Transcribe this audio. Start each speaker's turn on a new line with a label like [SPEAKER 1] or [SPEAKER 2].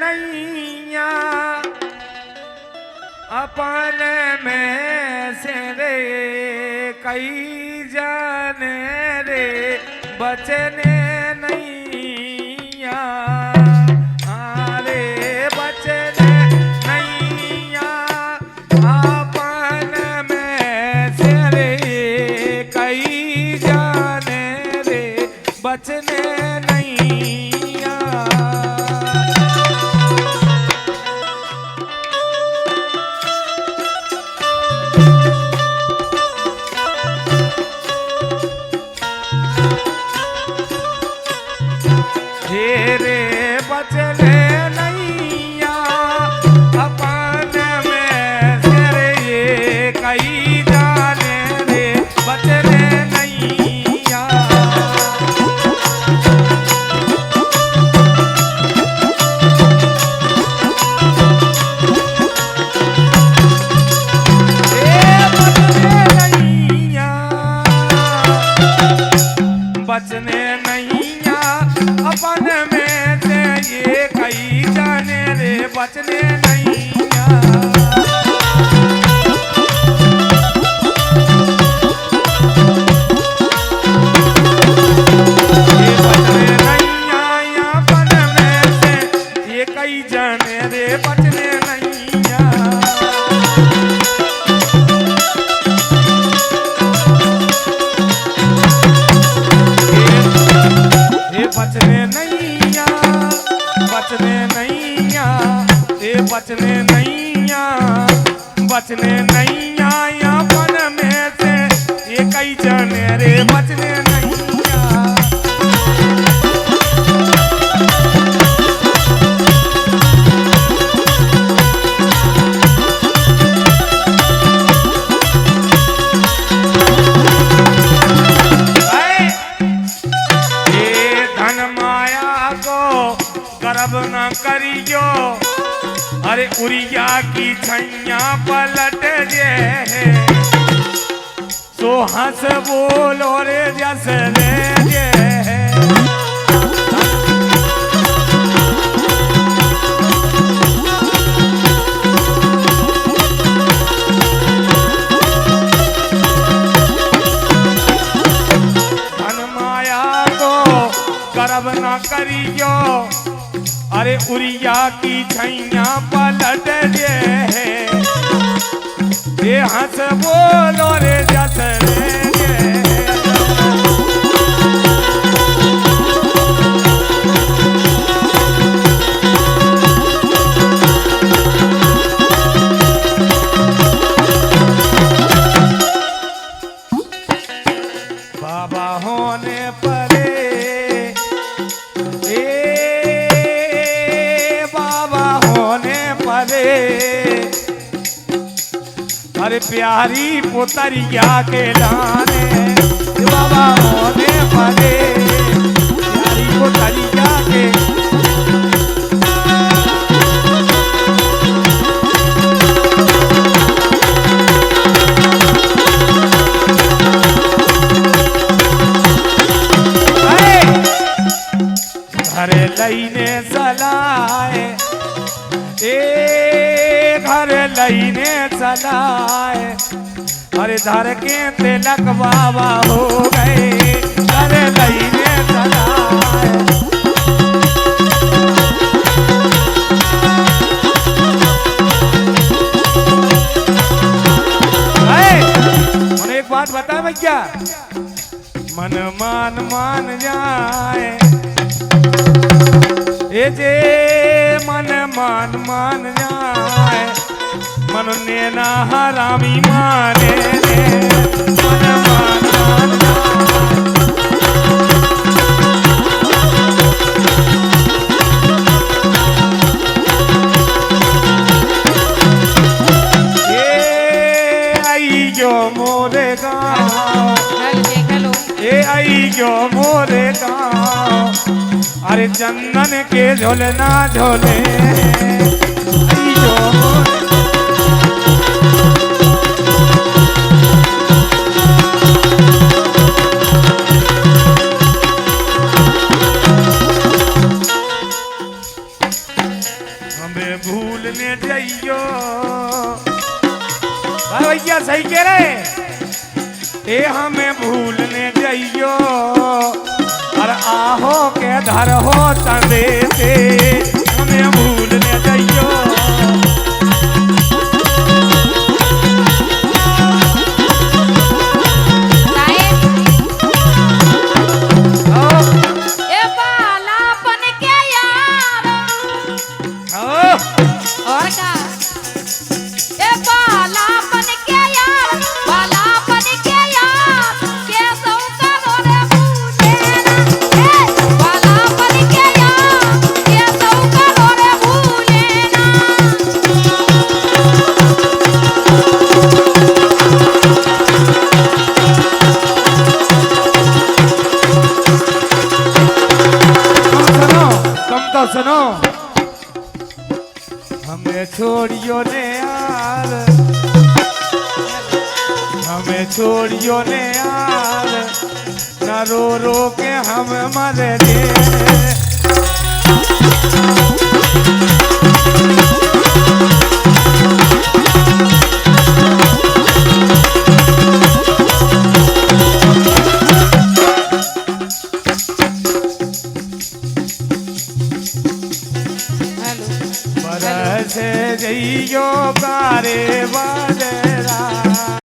[SPEAKER 1] नैया अपन में से रे कई जाने रे बचने नैया अरे बचने नैया अपन में से रे कई जाने रे बचने नैया तेरे बचने नैया अपन में से रे कई जाने रे बचने नैया बचने नैया अपन में से ये कई जाने रे बचने नैया ये बचने नैया अपन में से ये कई जाने रे बचने नैया बचने नैया बचने नैया ए बचने नैया बचने नैया अपन में से ये कई जाने रे बचने नैया गर्व न करियो अरे उरिया की छैया पलट जे सो हंस बोलो रे जस ले जे धन माया को गर्व न करियो अरे उरिया की छैया पलट जे ये हंस बोलो रे जस रे बाबा होने परे अरे प्यारी पुतरिया के लाने बाबा होने पड़े प्यारी पुतरिया के घर लईने चलाए घर लईने चलाए अरे धर के तिलक बाबा हो गए घर लईने चलाए एक बात बता भैया मन मान जाए ए जे मन मान जाए मन ने ना हरामी माने मन मान आई जो मोरे गाँव आई जो मोरे गाँव अरे चंदन के झोलना झोले आई जो मोरे हमें भूलने जाइयो। भैया सही कह रहे, ए हमें भूलने जाइयो और आहो के धर हो तंदे से हमें भूलने जाइयो। सुनो, हमें छोड़ियो ने यार, हमें छोड़ियो ने यार, न रो रो के हम मर गए। बरस जइयो कारे बदरा।